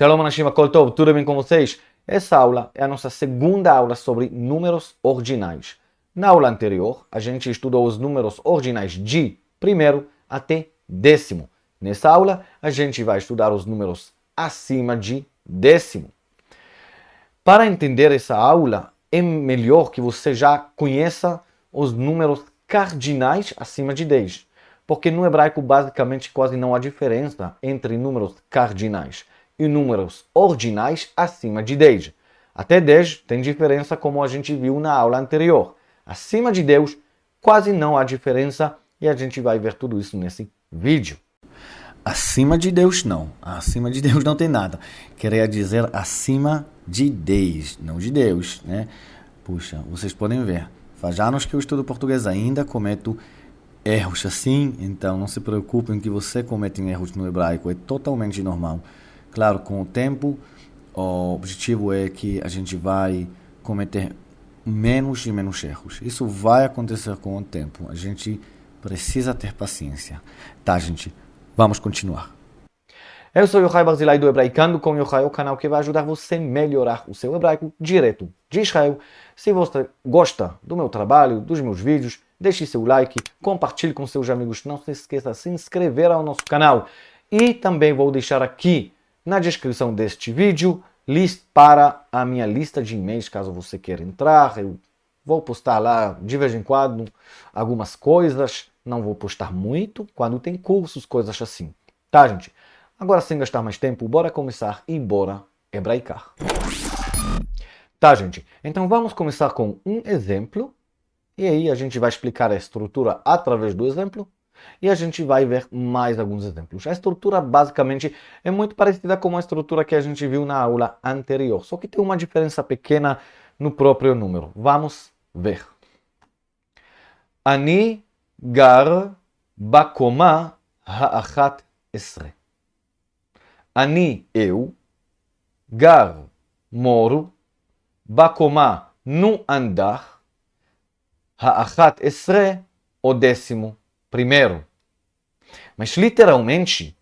Shalom Anashim, Akol Tov, tudo bem com vocês? Essa aula é a nossa segunda aula sobre números ordinais. Na aula anterior, a gente estudou os números ordinais de primeiro até décimo. Nessa aula, a gente vai estudar os números acima de décimo. Para entender essa aula, é melhor que você já conheça os números cardinais acima de 10. Porque no hebraico, basicamente, quase não há diferença entre números cardinais e números ordinais acima de 10. Até 10 tem diferença, como a gente viu na aula anterior. Acima de 10, quase não há diferença e a gente vai ver tudo isso nesse vídeo. Acima de Deus, não. Acima de Deus não tem nada. Queria dizer acima de 10, não de Deus, né? Puxa, vocês podem ver. Faz anos que eu estudo português ainda, cometo erros assim, então não se preocupem que você comete erros no hebraico, é totalmente normal. Claro, com o tempo, o objetivo é que a gente vai cometer menos e menos erros. Isso vai acontecer com o tempo. A gente precisa ter paciência. Tá, gente? Vamos continuar. Eu sou Yochai Barzilai do Hebraicando com Yochai, o canal que vai ajudar você a melhorar o seu hebraico direto de Israel. Se você gosta do meu trabalho, dos meus vídeos, deixe seu like, compartilhe com seus amigos. Não se esqueça de se inscrever ao nosso canal. E também vou deixar aqui na descrição deste vídeo para a minha lista de e-mails, caso você queira entrar. Eu vou postar lá de vez em quando algumas coisas. Não vou postar muito quando tem cursos, coisas assim. Tá, gente? Agora, sem gastar mais tempo, bora começar e bora hebraicar. Tá, gente? Então vamos começar com um exemplo. E aí a gente vai explicar a estrutura através do exemplo. E a gente vai ver mais alguns exemplos. A estrutura basicamente é muito parecida com a estrutura que a gente viu na aula anterior. Só que tem uma diferença pequena no próprio número. Vamos ver. Ani gar bakoma ha'achat esre. Ani, eu, gar, moro, bakoma, no andar, ha'achat esre, o 11º. Mas literalmente,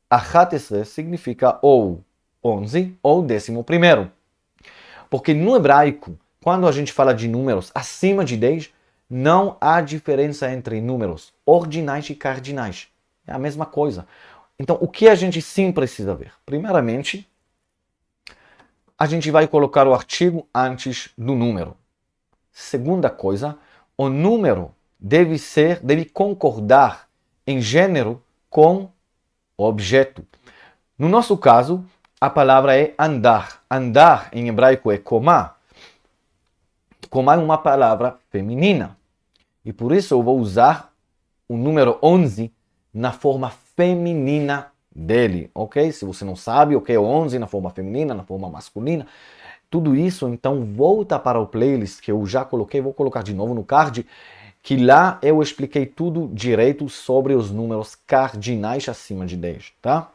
achat esre significa ou 11 ou 11º. Porque no hebraico, quando a gente fala de números acima de 10, não há diferença entre números ordinais e cardinais. É a mesma coisa. Então, o que a gente sim precisa ver? Primeiramente, a gente vai colocar o artigo antes do número. Segunda coisa, o número deve concordar em gênero com o objeto. No nosso caso, a palavra é andar. Andar em hebraico é komá. Komá é uma palavra feminina. E por isso eu vou usar o número 11 na forma feminina dele, ok? Se você não sabe o que é o 11 na forma feminina, na forma masculina, tudo isso, então volta para o playlist que eu já coloquei, vou colocar de novo no card, que lá eu expliquei tudo direito sobre os números cardinais acima de 10, tá?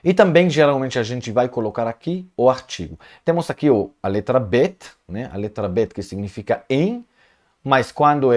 E também, geralmente, a gente vai colocar aqui o artigo. Temos aqui a letra bet, né? A letra bet que significa em, mas quando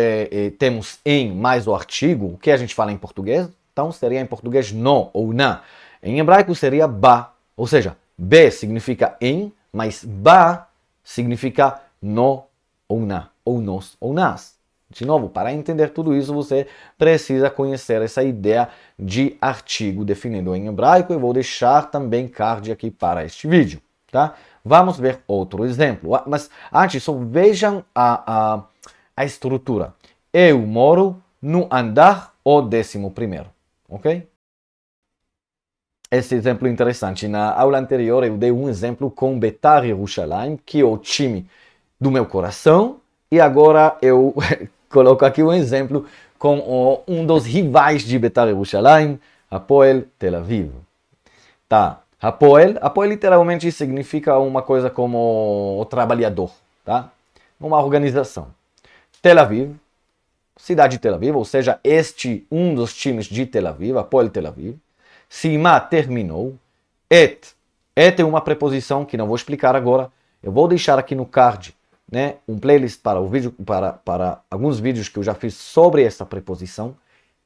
temos em mais o artigo, o que a gente fala em português? Então seria em português no ou na. Em hebraico seria ba, ou seja, be significa em, mas ba significa no ou na, ou nos ou nas. De novo, para entender tudo isso, você precisa conhecer essa ideia de artigo definido em hebraico. Eu vou deixar também card aqui para este vídeo, tá? Vamos ver outro exemplo. Mas antes, só vejam a estrutura. Eu moro no andar o 11º, ok? Esse exemplo é interessante. Na aula anterior eu dei um exemplo com Betar Yerushalayim, que é o time do meu coração, e agora eu coloco aqui um exemplo com um dos rivais de Betar Yerushalayim, Hapoel Tel Aviv. Tá. Hapoel literalmente significa uma coisa como o trabalhador, tá? Uma organização. Tel Aviv, cidade de Tel Aviv, ou seja, um dos times de Tel Aviv, Hapoel Tel Aviv. Sima terminou. Et é uma preposição que não vou explicar agora. Eu vou deixar aqui no card, né, um playlist para o vídeo, para alguns vídeos que eu já fiz sobre essa preposição.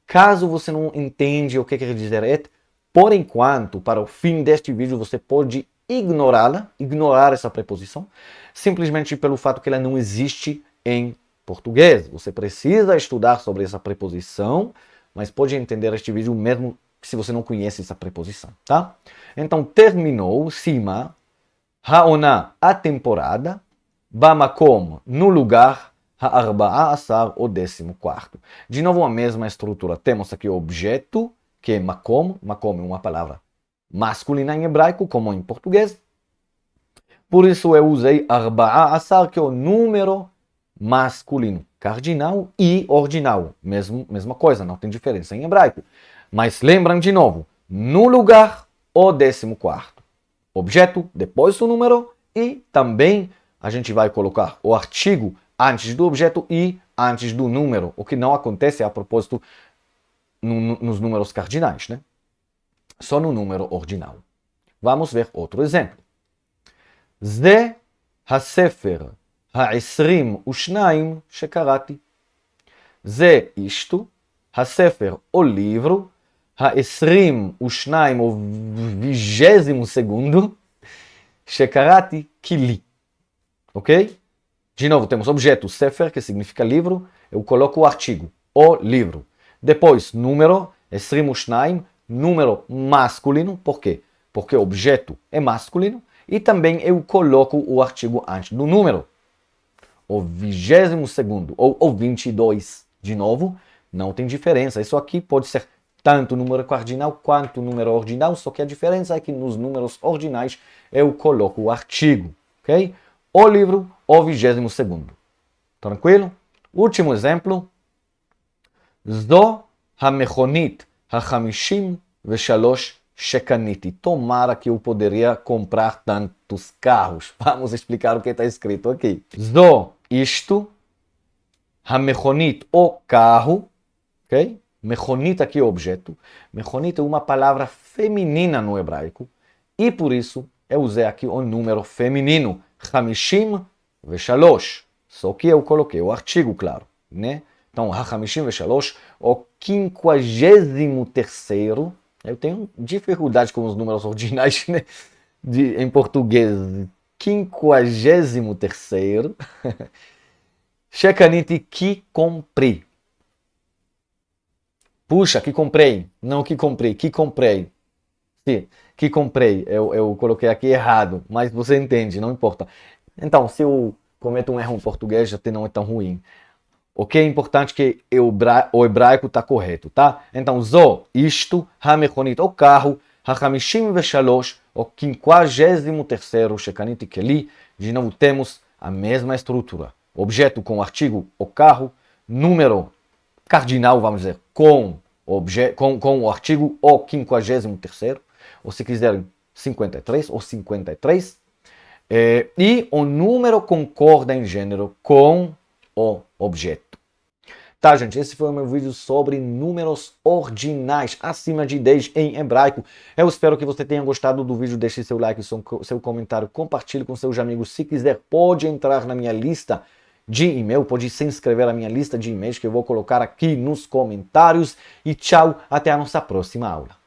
Caso você não entende o que quer dizer et, Por enquanto, para o fim deste vídeo, você pode ignorá-la, ignorar essa preposição, simplesmente pelo fato que ela não existe em português. Você precisa estudar sobre essa preposição, mas pode entender este vídeo mesmo se você não conhece essa preposição, tá? Então, terminou, cima, העונה, a temporada, במקום, no lugar, ה-14, o 14. De novo, a mesma estrutura. Temos aqui o objeto, que é makom. Makom é uma palavra masculina em hebraico, como em português. Por isso eu usei 14, que é o número masculino, cardinal e ordinal. Mesma coisa, não tem diferença em hebraico. Mas lembram de novo, no lugar, o 14. Objeto, depois o número e também a gente vai colocar o artigo antes do objeto e antes do número, o que não acontece a propósito nos números cardinais, né? Só no número ordinal. Vamos ver outro exemplo. זה הספר ה-22 שקראתי. זה isto, הספר או livro, ה-22 או 22 שקראתי que li. Ok? De novo, temos objeto sefer, que significa livro. Eu coloco o artigo, o livro. Depois, número, 22, número masculino. Por quê? Porque o objeto é masculino. E também eu coloco o artigo antes do número. O 22º ou o 22. De novo, não tem diferença. Isso aqui pode ser tanto número cardinal quanto número ordinal. Só que a diferença é que nos números ordinais eu coloco o artigo. Ok? O livro, o 22º. Tranquilo? Último exemplo. זו המכונית ה-53 שקניתי. Tomara que eu poderia comprar tantos carros. Vamos explicar o que está escrito aqui. זו, isto. המכונית, o carro. Ok? מכונית aqui é objeto. מכונית é uma palavra feminina no hebraico. E por isso eu usei aqui o número feminino. 53. Só que eu coloquei o artigo, claro, né? Então, ה-53, o 53º. Eu tenho dificuldade com os números ordinais, né? Em português. 53º. שקניתי, que comprei. Puxa, que comprei. Não que comprei, que comprei. Sim, que comprei. Eu coloquei aqui errado, mas você entende, não importa. Então, se eu cometo um erro em português, já não é tão ruim. O que é importante é que o hebraico está correto, tá? Então, zo, isto, המכונית, o carro, ה-53, o 53º שקניתי que li. De novo, temos a mesma estrutura. Objeto com artigo, o carro. Número cardinal, vamos dizer, com o artigo, o 53º. Ou se quiserem, 53 ou 53. E o número concorda em gênero com o objeto. Tá, gente? Esse foi o meu vídeo sobre números ordinais, acima de 10 em hebraico. Eu espero que você tenha gostado do vídeo. Deixe seu like, seu comentário, compartilhe com seus amigos. Se quiser, pode entrar na minha lista de e-mail, pode se inscrever na minha lista de e-mails que eu vou colocar aqui nos comentários. E tchau, até a nossa próxima aula.